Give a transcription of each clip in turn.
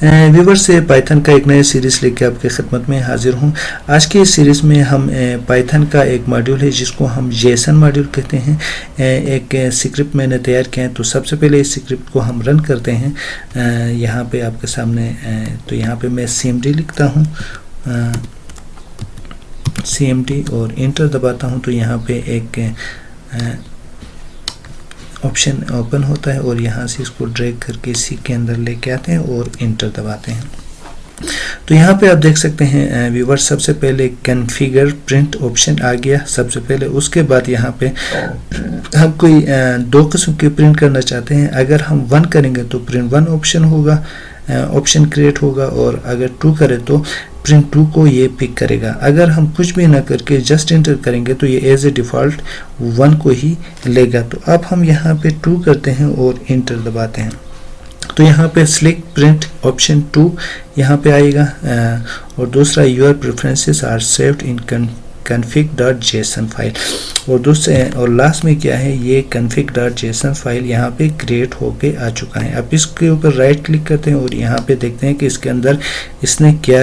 Viewers से Python का एक नया सीरीज़ लेके आपके खिदमत में हाजिर हूँ। आज की इस सीरीज़ में हम पाइथन का एक मॉड्यूल है जिसको हम जेसन मॉड्यूल कहते हैं, एक स्क्रिप्ट मैंने तैयार किया है। तो सबसे पहले इस स्क्रिप्ट को हम रन करते हैं यहाँ पे आपके सामने। तो यहाँ पे मैं cmd लिखता हूँ, cmd और इंटर दबाता हूँ तो यहाँ पे एक ऑप्शन ओपन होता है और यहाँ से इसको ड्रैग करके सी के अंदर लेके आते हैं और इंटर दबाते हैं। तो यहाँ पे आप देख सकते हैं व्यूवर्स, सबसे पहले कॉन्फ़िगर प्रिंट ऑप्शन आ गया सबसे पहले। उसके बाद यहाँ पे हम कोई दो किस्म के प्रिंट करना चाहते हैं। अगर हम 1 करेंगे तो प्रिंट 1 ऑप्शन होगा, ऑप्शन क्रिएट होगा, और अगर 2 करें तो प्रिंट 2 को ये पिक करेगा। अगर हम कुछ भी ना करके जस्ट इंटर करेंगे तो ये एज ए डिफ़ॉल्ट 1 को ही लेगा। तो अब हम यहाँ पे 2 करते हैं और इंटर दबाते हैं तो यहाँ पे सिलेक्ट प्रिंट ऑप्शन 2 यहाँ पे आएगा, और दूसरा your preferences are saved in config.json file, और दूसरे और लास्ट में क्या है, ये config.json फाइल यहाँ पे क्रिएट होके आ चुका है। अब इसके ऊपर राइट क्लिक करते हैं और यहाँ पे देखते हैं कि इसके अंदर इसने क्या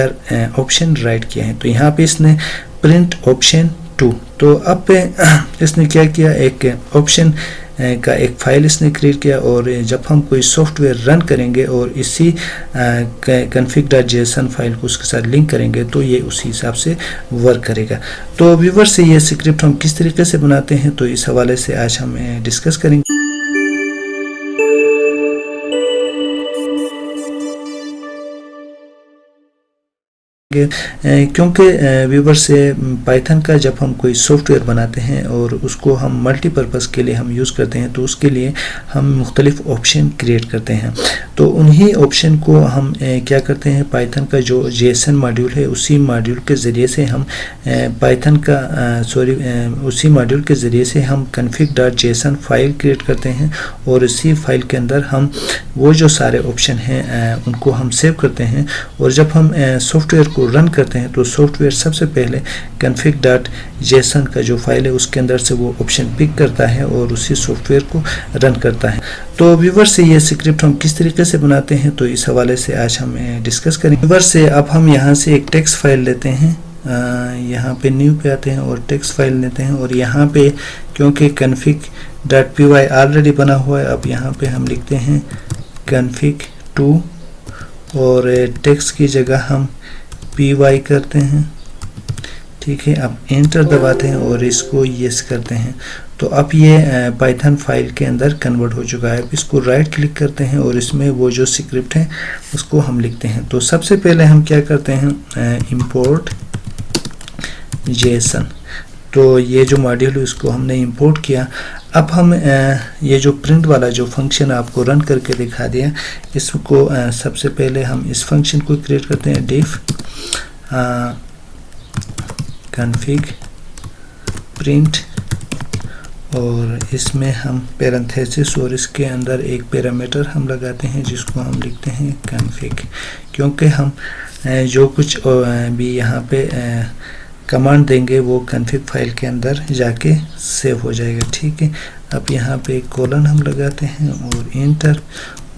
ऑप्शन राइट किया है। तो यहाँ पे इसने प्रिंट ऑप्शन 2, तो अब इसने क्या किया, एक ऑप्शन का एक फाइल इसने क्रिएट किया, और जब हम कोई सॉफ्टवेयर रन करेंगे और इसी config.json फाइल को उसके साथ लिंक करेंगे तो ये उसी हिसाब से वर्क करेगा। तो व्यूवर से ये स्क्रिप्ट हम किस तरीके से बनाते हैं तो इस हवाले से आज हम डिस्कस करेंगे। क्योंकि व्यूवर से पाइथन का जब हम कोई सॉफ्टवेयर बनाते हैं और उसको हम मल्टीपर्पज़ के लिए हम यूज़ करते हैं तो उसके लिए हम मुख्तलिफ ऑप्शन क्रिएट करते हैं। तो उन्हीं ऑप्शन को हम क्या करते हैं, पाइथन का जो जेसन मॉड्यूल है उसी मॉड्यूल के ज़रिए से हम उसी मॉड्यूल के ज़रिए से हम config.json फाइल क्रिएट करते हैं, और इसी फाइल के अंदर हम वो जो सारे ऑप्शन हैं उनको हम सेव करते हैं। और जब हम सॉफ्टवेयर को रन करते हैं तो सॉफ्टवेयर सबसे पहले config.json का जो फाइल है उसके अंदर से वो ऑप्शन पिक करता है और उसी सॉफ्टवेयर को रन करता है। तो व्यूवर से ये स्क्रिप्ट हम किस तरीके से बनाते हैं तो इस हवाले से आज हम डिस्कस करेंगे। व्यूवर से अब हम यहाँ से एक टेक्स्ट फाइल लेते हैं, यहाँ पे न्यू पे आते हैं और टेक्स्ट फाइल लेते हैं, और यहाँ पे क्योंकि config.py ऑलरेडी बना हुआ है, अब यहाँ पे हम लिखते हैं config2 और टेक्स्ट की जगह हम py करते हैं, ठीक है। अब एंटर दबाते हैं और इसको यस करते हैं तो अब ये पाइथन फाइल के अंदर कन्वर्ट हो चुका है। अब इसको राइट क्लिक करते हैं और इसमें वो जो स्क्रिप्ट है उसको हम लिखते हैं। तो सबसे पहले हम क्या करते हैं, इंपोर्ट जेसन, तो ये जो मॉड्यूल है उसको हमने इंपोर्ट किया। अब हम ये जो प्रिंट वाला जो फंक्शन आपको रन करके दिखा दिया, इसको सबसे पहले हम इस फंक्शन को क्रिएट करते हैं, डिफ config प्रिंट, और इसमें हम पैरेंथेसिस और इसके अंदर एक पैरामीटर हम लगाते हैं जिसको हम लिखते हैं config, क्योंकि हम जो कुछ भी यहाँ पे कमांड देंगे वो config फाइल के अंदर जाके सेव हो जाएगा, ठीक है। अब यहाँ पे एक कोलन हम लगाते हैं और इंटर,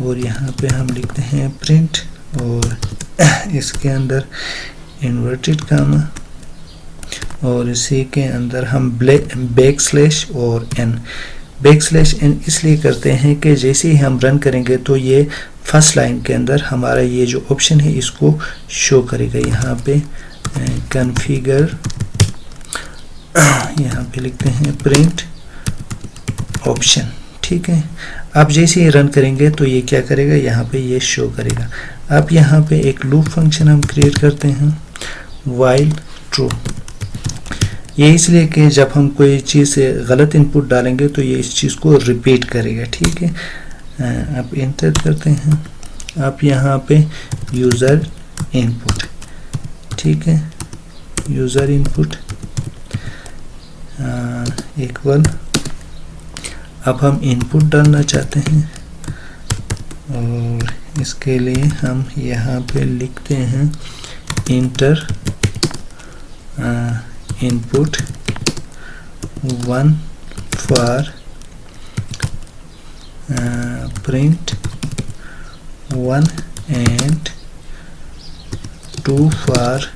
और यहाँ पे हम लिखते हैं प्रिंट, और इसके अंदर इन्वर्टेड कामा, और इसी के अंदर हम बैकस्लैश और एन। बैकस्लैश एन इसलिए करते हैं कि जैसे ही हम रन करेंगे तो ये फर्स्ट लाइन के अंदर हमारा ये जो ऑप्शन है इसको शो करेगा। यहाँ पे कॉन्फ़िगर, यहाँ पे लिखते हैं प्रिंट ऑप्शन, ठीक है। आप जैसे ही रन करेंगे तो ये क्या करेगा, यहाँ पे ये शो करेगा। अब यहाँ पे एक लूप फंक्शन हम क्रिएट करते हैं, वाइल ट्रू, ये इसलिए कि जब हम कोई चीज़ गलत इनपुट डालेंगे तो ये इस चीज़ को रिपीट करेगा, ठीक है। अब इंटर करते हैं, आप यहाँ पे यूज़र इनपुट, ठीक है, यूज़र इनपुट इक्वल, अब हम इनपुट डालना चाहते हैं और इसके लिए हम यहाँ पे लिखते हैं inter input 1 for print 1 and 2 for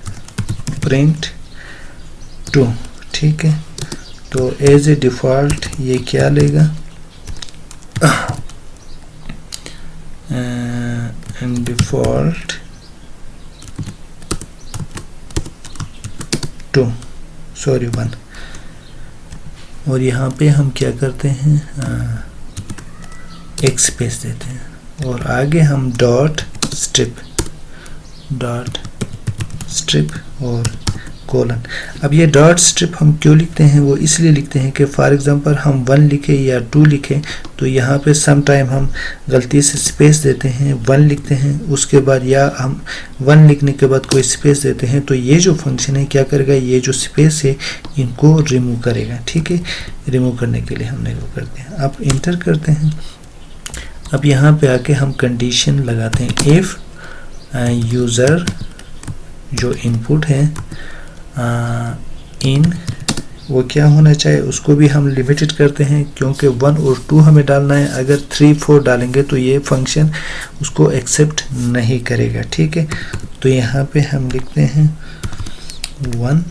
print 2, ठीक है। तो एज ए डिफ़ॉल्ट ये क्या लेगा, डिफ़ॉल्ट 2 सॉरी 1, और यहाँ पे हम क्या करते हैं, एक स्पेस देते हैं और आगे हम डॉट स्ट्रिप और कोलन। अब ये डॉट स्ट्रिप हम क्यों लिखते हैं, वो इसलिए लिखते हैं कि फॉर एग्जांपल हम 1 लिखें या 2 लिखें तो यहाँ पे सम टाइम हम गलती से स्पेस देते हैं, 1 लिखते हैं उसके बाद, या हम 1 लिखने के बाद कोई स्पेस देते हैं, तो ये जो फंक्शन है क्या करेगा, ये जो स्पेस है इनको रिमूव करेगा, ठीक है। रिमूव करने के लिए हमने वो करते हैं। अब इंटर करते हैं। अब यहाँ पे आके हम कंडीशन लगाते हैं, इफ़ यूज़र जो इनपुट है इन वो क्या होना चाहिए, उसको भी हम लिमिटेड करते हैं क्योंकि 1 और 2 हमें डालना है। अगर 3 4 डालेंगे तो ये फंक्शन उसको एक्सेप्ट नहीं करेगा, ठीक है। तो यहाँ पे हम लिखते हैं 1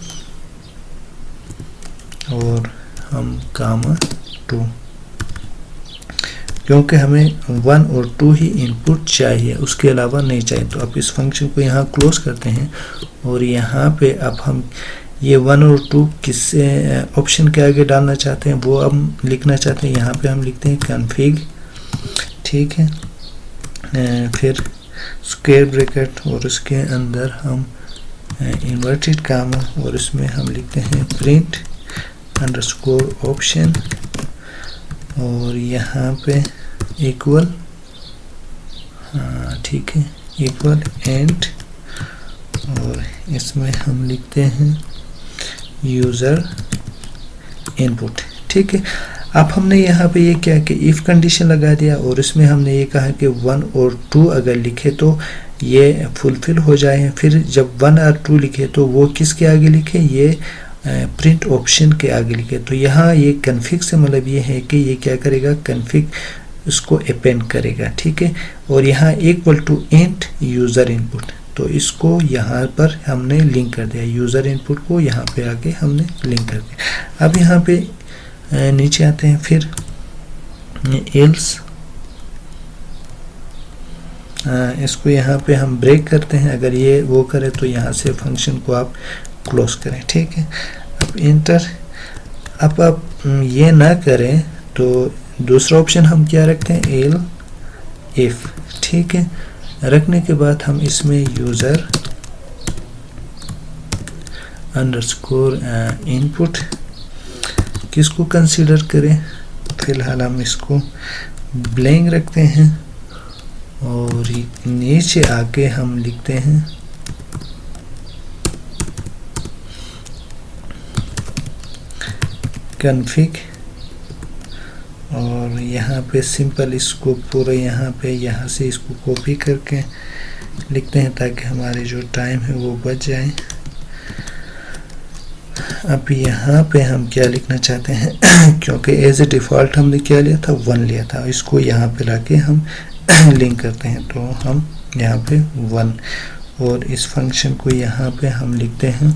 और हम कामा 2, क्योंकि हमें 1 और 2 ही इनपुट चाहिए, उसके अलावा नहीं चाहिए। तो अब इस फंक्शन को यहाँ क्लोज करते हैं और यहाँ पे अब हम ये 1 और 2 किस ऑप्शन के आगे डालना चाहते हैं वो हम लिखना चाहते हैं। यहाँ पे हम लिखते हैं कॉन्फ़िग, ठीक है, फिर स्क्वायर ब्रैकेट और उसके अंदर हम इन्वर्टेड कामा और इसमें हम लिखते हैं प्रिंट अंडरस्कोर ऑप्शन और यहाँ पे इक्वल, हाँ ठीक है, इक्वल एंड, और इसमें हम लिखते हैं यूज़र इनपुट, ठीक है। अब हमने यहाँ पे ये क्या कि इफ़ कंडीशन लगा दिया और इसमें हमने ये कहा कि 1 और 2 अगर लिखे तो ये फुलफिल हो जाए। फिर जब 1 और 2 लिखे तो वो किसके आगे लिखे, ये प्रिंट ऑप्शन के आगे लिखे। तो यहाँ ये कॉन्फ़िग से मतलब ये है कि ये क्या करेगा, कॉन्फ़िग उसको अपेंड करेगा, ठीक है। और यहाँ equal to int user input, तो इसको यहाँ पर हमने लिंक कर दिया, यूज़र इनपुट को यहाँ पे आगे हमने लिंक कर दिया। अब यहाँ पे नीचे आते हैं, फिर एल्स इसको यहाँ पे हम ब्रेक करते हैं। अगर ये वो करे तो यहाँ से फंक्शन को आप क्लोज करें, ठीक है। अब इंटर, अब आप ये ना करें तो दूसरा ऑप्शन हम क्या रखते हैं, एल इफ, ठीक है। रखने के बाद हम इसमें यूज़र अंडरस्कोर इनपुट किसको कंसीडर करें, फिलहाल हम इसको ब्लैंक रखते हैं और नीचे आके हम लिखते हैं कॉन्फ़िग और यहाँ पे सिंपल इसको पूरा यहाँ से इसको कॉपी करके लिखते हैं ताकि हमारे जो टाइम है वो बच जाए। अब यहाँ पे हम क्या लिखना चाहते हैं क्योंकि एज ए डिफ़ॉल्ट हमने क्या लिया था, 1 लिया था, इसको यहाँ पे लाके हम लिंक करते हैं। तो हम यहाँ पे 1 और इस फंक्शन को यहाँ पे हम लिखते हैं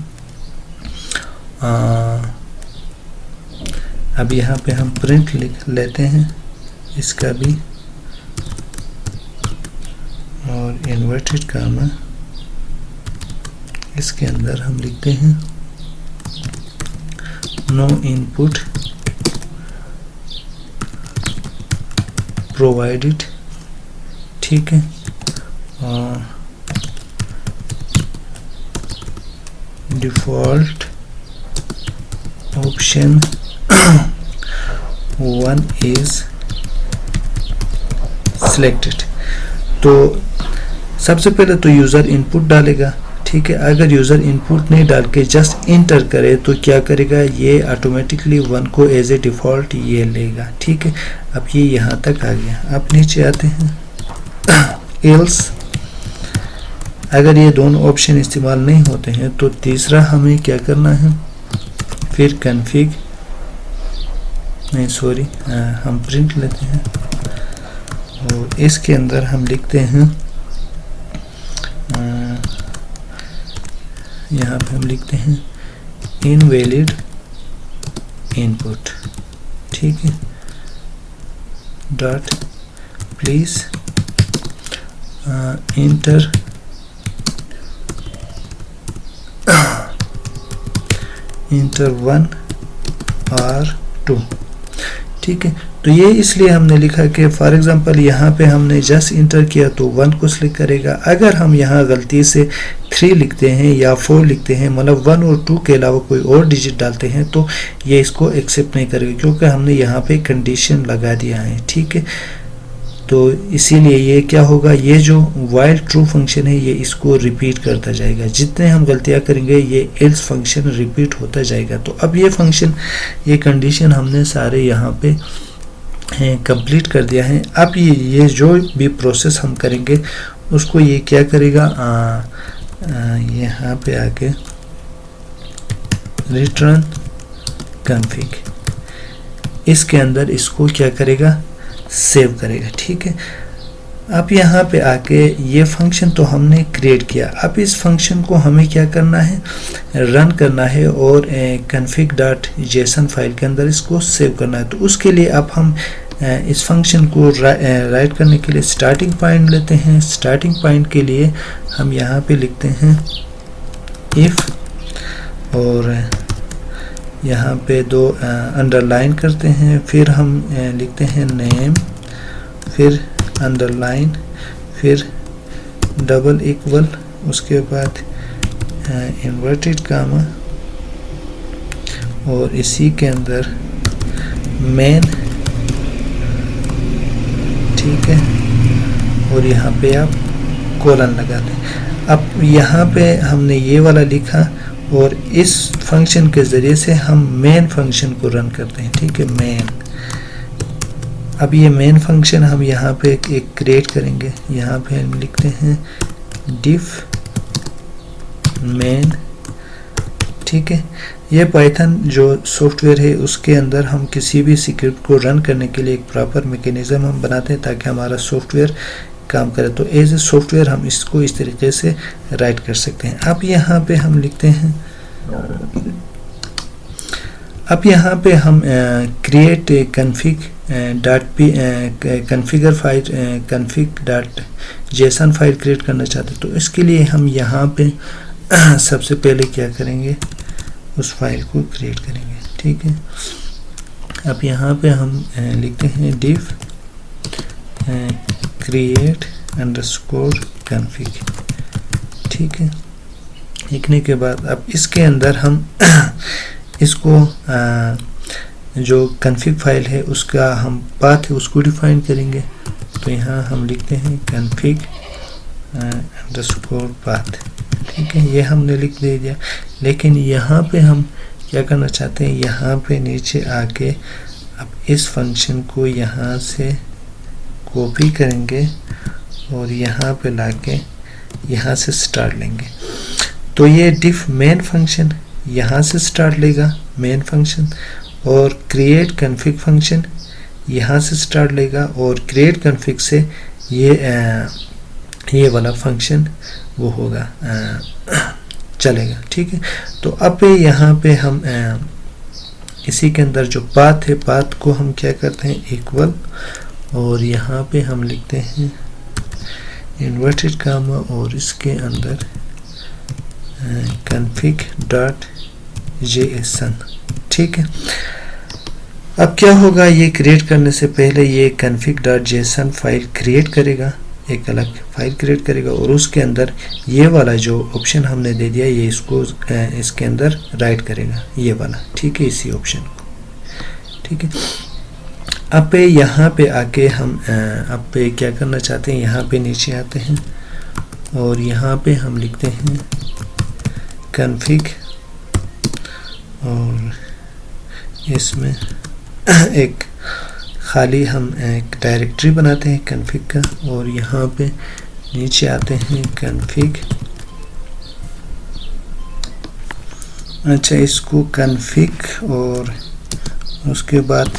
अब यहाँ पे हम प्रिंट लिख लेते हैं इसका भी और इन्वर्टेड कामा इसके अंदर हम लिखते हैं नो इनपुट प्रोवाइडेड, ठीक है। Default option 1 is selected. तो सबसे पहले तो यूज़र इनपुट डालेगा, ठीक है। अगर यूज़र इनपुट नहीं डाल के जस्ट इंटर करे तो क्या करेगा, ये ऑटोमेटिकली 1 को एज ए डिफ़ॉल्ट ये लेगा, ठीक है। अब ये यहाँ तक आ गया। अब नीचे आते हैं एल्स, अगर ये दोनों ऑप्शन इस्तेमाल नहीं होते हैं तो तीसरा हमें क्या करना है, फिर कॉन्फ़िग नहीं सॉरी हम प्रिंट लेते हैं और इसके अंदर हम लिखते हैं यहाँ पे हम लिखते हैं इनवैलिड इनपुट, ठीक है, डॉट प्लीज इंटर इंटर 1 और 2, ठीक है। तो ये इसलिए हमने लिखा कि फॉर एग्जांपल यहाँ पे हमने जस्ट इंटर किया तो 1 को सिलेक्ट करेगा। अगर हम यहाँ गलती से 3 लिखते हैं या 4 लिखते हैं, मतलब 1 और 2 के अलावा कोई और डिजिट डालते हैं, तो ये इसको एक्सेप्ट नहीं करेगा, क्योंकि हमने यहाँ पे कंडीशन लगा दिया है, ठीक है। तो इसीलिए ये क्या होगा, ये जो वाइल ट्रू फंक्शन है ये इसको रिपीट करता जाएगा। जितने हम गलतियां करेंगे ये एल्स फंक्शन रिपीट होता जाएगा। तो अब ये फंक्शन, ये कंडीशन हमने सारे यहाँ पे कंप्लीट कर दिया है। अब ये जो भी प्रोसेस हम करेंगे उसको ये क्या करेगा, यहाँ पे आके रिटर्न कॉन्फ़िग, इसके अंदर इसको क्या करेगा, सेव करेगा, ठीक है। अब यहाँ पे आके ये फंक्शन तो हमने क्रिएट किया, अब इस फंक्शन को हमें क्या करना है, रन करना है और config.json फाइल के अंदर इसको सेव करना है। तो उसके लिए अब हम इस फंक्शन को राइट करने के लिए स्टार्टिंग पॉइंट लेते हैं। स्टार्टिंग पॉइंट के लिए हम यहाँ पे लिखते हैं इफ, और यहाँ पे 2 अंडरलाइन करते हैं, फिर हम लिखते हैं नेम, फिर अंडरलाइन, फिर डबल इक्वल, उसके बाद इन्वर्टेड कामा, और इसी के अंदर मेन, ठीक है, और यहाँ पे आप कोलन लगा दें। अब यहाँ पे हमने ये वाला लिखा और इस फंक्शन के ज़रिए से हम मेन फंक्शन को रन करते हैं, ठीक है, मेन। अब ये मेन फंक्शन हम यहाँ पे एक क्रिएट करेंगे, यहाँ पे हम लिखते हैं डिफ मेन, ठीक है। ये पाइथन जो सॉफ्टवेयर है उसके अंदर हम किसी भी स्क्रिप्ट को रन करने के लिए एक प्रॉपर मैकेनिज्म हम बनाते हैं ताकि हमारा सॉफ्टवेयर काम करे। तो एज ए सॉफ्टवेयर हम इसको इस तरीके से राइट कर सकते हैं। अब यहाँ पे हम लिखते हैं, अब यहाँ पे हम create configure file config.json file create करना चाहते हैं। तो इसके लिए हम यहाँ पे सबसे पहले क्या करेंगे, उस फाइल को क्रिएट करेंगे, ठीक है। अब यहाँ पे हम लिखते हैं div create _ config, ठीक है। लिखने के बाद अब इसके अंदर हम इसको जो config फाइल है उसका हम पाथ है उसको डिफाइन करेंगे। तो यहाँ हम लिखते हैं config _ path, ठीक है, ये हमने लिख दे दिया। लेकिन यहाँ पे हम क्या करना चाहते हैं, यहाँ पे नीचे आके अब इस फंक्शन को यहाँ से कॉपी करेंगे और यहाँ पे लाके यहाँ से स्टार्ट लेंगे। तो ये डिफ मेन फंक्शन यहाँ से स्टार्ट लेगा मेन फंक्शन, और क्रिएट कॉन्फ़िग फंक्शन यहाँ से स्टार्ट लेगा, और क्रिएट कॉन्फ़िग से ये वाला फंक्शन वो होगा चलेगा, ठीक है। तो अब यहाँ पे हम इसी के अंदर जो पाथ है, पाथ को हम क्या करते हैं इक्वल, और यहाँ पे हम लिखते हैं इन्वर्टेड कामा और इसके अंदर config.json, ठीक है। अब क्या होगा, ये क्रिएट करने से पहले ये config.json फाइल क्रिएट करेगा, एक अलग फाइल क्रिएट करेगा, और उसके अंदर ये वाला जो ऑप्शन हमने दे दिया ये इसको इसके अंदर राइट करेगा, ये वाला, ठीक है, इसी ऑप्शन को, ठीक है। अब यहाँ पे आके हम अब पे क्या करना चाहते हैं, यहाँ पे नीचे आते हैं और यहाँ पे हम लिखते हैं config, और इसमें एक खाली हम एक डायरेक्टरी बनाते हैं config का, और यहाँ पे नीचे आते हैं config, अच्छा इसको config, और उसके बाद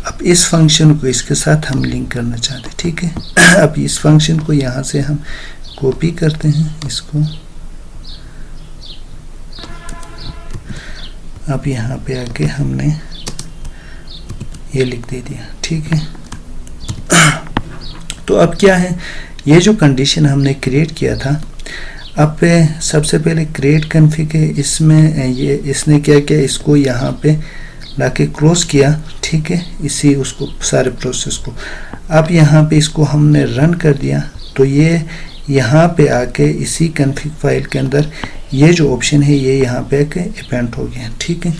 अब इस फंक्शन को इसके साथ हम लिंक करना चाहते हैं, ठीक है। अब इस फंक्शन को यहाँ से हम कॉपी करते हैं, इसको अब यहाँ पे आके हमने ये लिख दे दिया, ठीक है। तो अब क्या है, ये जो कंडीशन हमने क्रिएट किया था, अब सबसे पहले क्रिएट कॉन्फ़िग है, इसमें ये इसने क्या किया, इसको यहाँ पे लाके क्लोज किया, ठीक है, इसी उसको सारे प्रोसेस को। अब यहाँ पे इसको हमने रन कर दिया, तो ये यहाँ पे आके इसी कॉन्फ़िग फाइल के अंदर ये जो ऑप्शन है ये यहाँ पे आके अपेंड हो गया, ठीक है।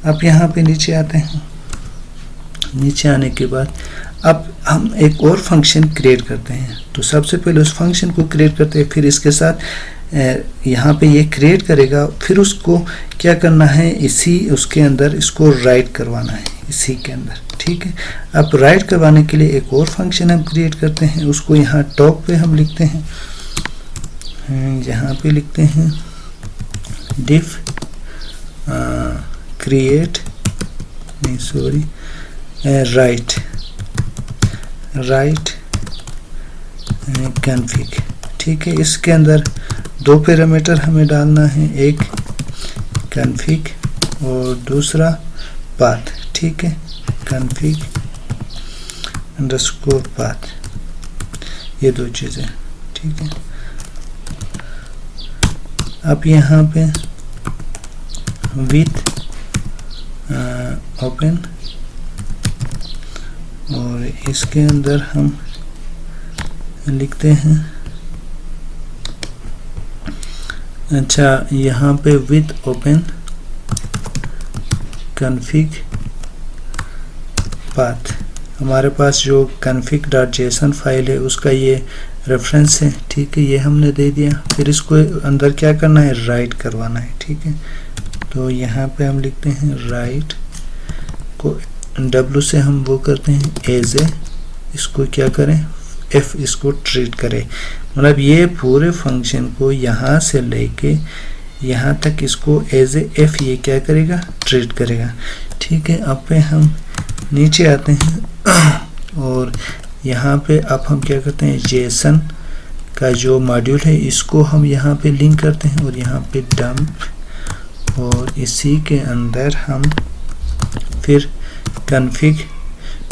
अब यहाँ पे नीचे आते हैं, नीचे आने के बाद अब हम एक और फंक्शन क्रिएट करते हैं। तो सबसे पहले उस फंक्शन को क्रिएट करते हैं, फिर इसके साथ यहाँ पे ये क्रिएट करेगा, फिर उसको क्या करना है, इसी उसके अंदर इसको राइट करवाना है इसी के अंदर, ठीक है। अब राइट करवाने के लिए एक और फंक्शन हम क्रिएट करते हैं, उसको यहाँ टॉप पे हम लिखते हैं, यहाँ पे लिखते हैं डिफ क्रिएट नहीं सॉरी राइट कॉन्फ़िग, ठीक है। इसके अंदर दो पैरामीटर हमें डालना है, एक कॉन्फ़िग और दूसरा पाथ, ठीक है, कॉन्फ़िग अंडरस्कोर पाथ, ये दो चीज़ें, ठीक है। अब यहाँ पे विथ ओपन और इसके अंदर हम लिखते हैं, अच्छा यहाँ पे विथ ओपन कॉन्फ़िग पाथ, हमारे पास जो config.json फाइल है उसका ये रेफरेंस है, ठीक है, ये हमने दे दिया। फिर इसको अंदर क्या करना है, राइट करवाना है, ठीक है। तो यहाँ पे हम लिखते हैं राइट को W से हम वो करते हैं एज ए, इसको क्या करें, F इसको ट्रीट करें, मतलब ये पूरे फंक्शन को यहाँ से लेके यहाँ तक इसको एज ए F ये क्या करेगा, ट्रीट करेगा, ठीक है। अब पे हम नीचे आते हैं और यहाँ पे अब हम क्या करते हैं, जेसन का जो मॉड्यूल है इसको हम यहाँ पे लिंक करते हैं और यहाँ पे डंप, और इसी के अंदर हम फिर कॉन्फ़िग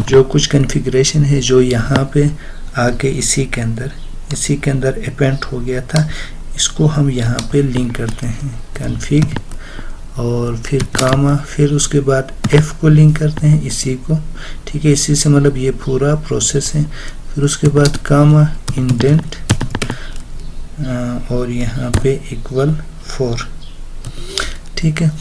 जो कुछ कॉन्फ़िगरेशन है जो यहाँ पे आके इसी के अंदर अपेंड हो गया था, इसको हम यहाँ पे लिंक करते हैं कॉन्फ़िग और फिर कामा, फिर उसके बाद F को लिंक करते हैं इसी को, ठीक है, इसी से मतलब ये पूरा प्रोसेस है। फिर उसके बाद कामा इंडेंट और यहाँ पे इक्वल 4, ठीक है।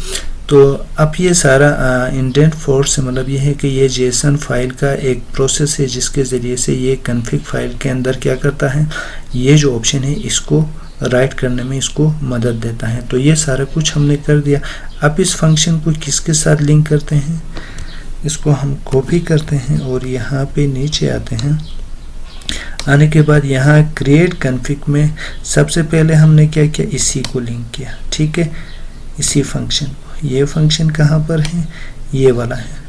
तो अब ये सारा इंडेंट 4 से मतलब ये है कि ये जेसन फाइल का एक प्रोसेस है जिसके ज़रिए से ये कॉन्फ़िग फाइल के अंदर क्या करता है, ये जो ऑप्शन है इसको राइट करने में इसको मदद देता है। तो ये सारा कुछ हमने कर दिया। अब इस फंक्शन को किसके साथ लिंक करते हैं, इसको हम कॉपी करते हैं और यहाँ पे नीचे आते हैं। आने के बाद यहाँ क्रिएट कॉन्फ़िग में सबसे पहले हमने क्या किया, इसी को लिंक किया, ठीक है, इसी फंक्शन को। ये फंक्शन कहाँ पर है, ये वाला है,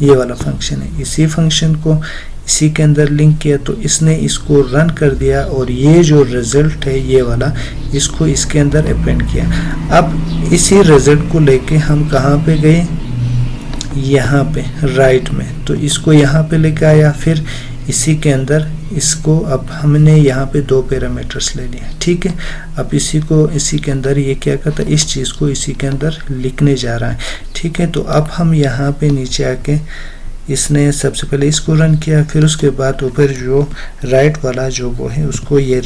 ये वाला फंक्शन है, इसी फंक्शन को इसी के अंदर लिंक किया, तो इसने इसको रन कर दिया और ये जो रिजल्ट है ये वाला, इसको इसके अंदर अपेंड किया। अब इसी रिजल्ट को लेके हम कहाँ पे गए, यहाँ पे राइट में, तो इसको यहाँ पे लेके आया, फिर इसी के अंदर इसको अब हमने यहाँ पे दो पैरामीटर्स ले लिए, ठीक है। अब इसी को इसी के अंदर ये क्या करता है, इस चीज़ को इसी के अंदर लिखने जा रहा है, ठीक है। तो अब हम यहाँ पे नीचे आके इसने सबसे पहले इसको रन किया, फिर उसके बाद ऊपर जो राइट वाला जो वो है उसको ये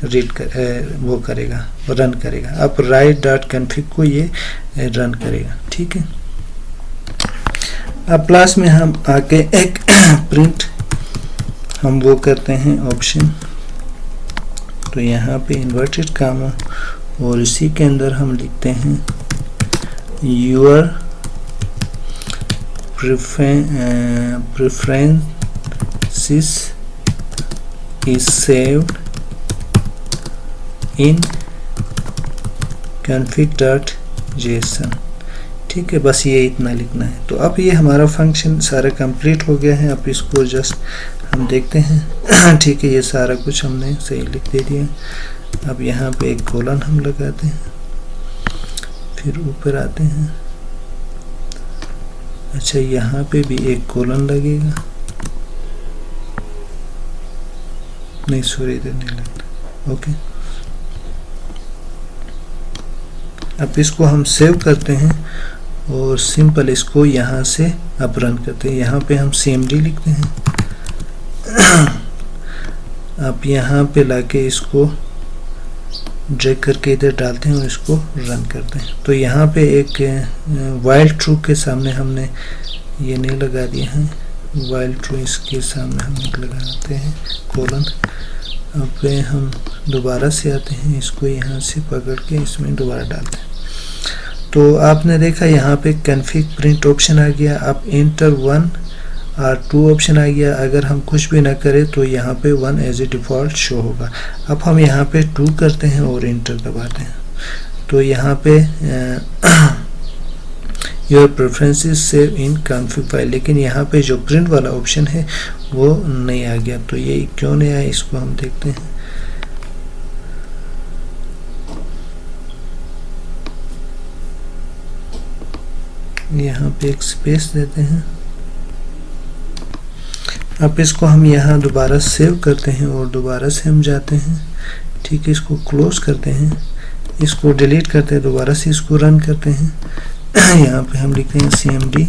रीड कर वो करेगा, रन करेगा। अब राइट डॉट कॉन्फ़िग को ये रन करेगा, ठीक है। अब क्लास में हम आके एक प्रिंट हम वो करते हैं ऑप्शन, तो यहाँ पे इन्वर्टेड कामा और इसी के अंदर हम लिखते हैं your preferences is saved in config.json, ठीक है। बस ये इतना लिखना है। तो अब ये हमारा फंक्शन सारा कंप्लीट हो गया है। अब इसको जस्ट हम देखते हैं, ठीक है, ये सारा कुछ हमने सही लिख दे दिया। अब यहाँ पे एक कोलन हम लगाते हैं फिर ऊपर आते हैं। अच्छा, यहाँ पे भी एक कोलन लगेगा, नहीं सॉरी इधर नहीं लगता। ओके, अब इसको हम सेव करते हैं और सिंपल इसको यहाँ से अब रन करते हैं। यहाँ पे हम CMD लिखते हैं। अब यहाँ पे लाके इसको ड्रैग करके इधर डालते हैं और इसको रन करते हैं। तो यहाँ पे एक वाइल ट्रू के सामने हमने ये नहीं लगा दिया है, वाइल ट्रू इसके सामने हम लगाते हैं कोलन। अब हम दोबारा से आते हैं, इसको यहाँ से पकड़ के इसमें दोबारा डालते हैं। तो आपने देखा यहाँ पे कॉन्फिग प्रिंट ऑप्शन आ गया। अब एंटर 1 और 2 ऑप्शन आ गया। अगर हम कुछ भी ना करें तो यहाँ पे 1 एज ए डिफ़ॉल्ट शो होगा। अब हम यहाँ पे 2 करते हैं और एंटर दबाते हैं। तो यहाँ पे your preferences save in config file, लेकिन यहाँ पे जो प्रिंट वाला ऑप्शन है वो नहीं आ गया। तो ये क्यों नहीं आया, इसको हम देखते हैं। यहाँ पे एक स्पेस देते हैं। अब इसको हम यहाँ दोबारा सेव करते हैं और दोबारा से हम जाते हैं। ठीक है, इसको क्लोज करते हैं, इसको डिलीट करते हैं, दोबारा से इसको रन करते हैं। यहाँ पे हम लिखते हैं CMD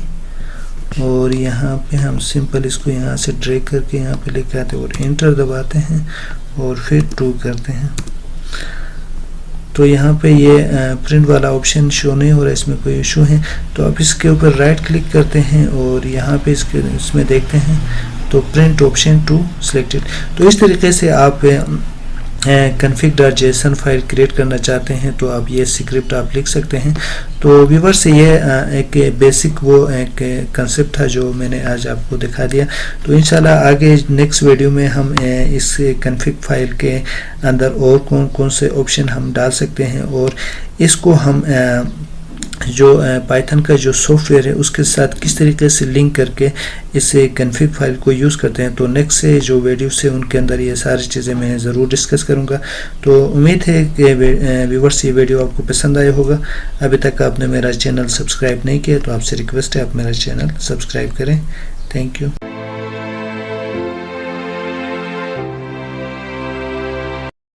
और यहाँ पे हम सिंपल इसको यहाँ से ड्रैग करके यहाँ पे लेके आते हैं और एंटर दबाते हैं और फिर 2 करते हैं। तो यहाँ पे ये प्रिंट वाला ऑप्शन शो नहीं हो रहा है, इसमें कोई इशू है। तो अब इसके ऊपर राइट क्लिक करते हैं और यहाँ पे इसमें देखते हैं तो प्रिंट ऑप्शन 2 सिलेक्टेड। तो इस तरीके से आप config.json फाइल क्रिएट करना चाहते हैं तो आप ये स्क्रिप्ट आप लिख सकते हैं। तो व्यूअर्स से ये एक बेसिक वो एक कंसेप्ट था जो मैंने आज आपको दिखा दिया। तो इंशाल्लाह आगे नेक्स्ट वीडियो में हम इस config फाइल के अंदर और कौन कौन से ऑप्शन हम डाल सकते हैं और इसको हम जो पाइथन का जो सॉफ्टवेयर है उसके साथ किस तरीके से लिंक करके इस config फाइल को यूज़ करते हैं। तो नेक्स्ट से जो वीडियोस है उनके अंदर ये सारी चीज़ें मैं ज़रूर डिस्कस करूँगा। तो उम्मीद है कि व्यूअर्स ये वीडियो आपको पसंद आया होगा। अभी तक आपने मेरा चैनल सब्सक्राइब नहीं किया तो आपसे रिक्वेस्ट है आप मेरा चैनल सब्सक्राइब करें। Thank you.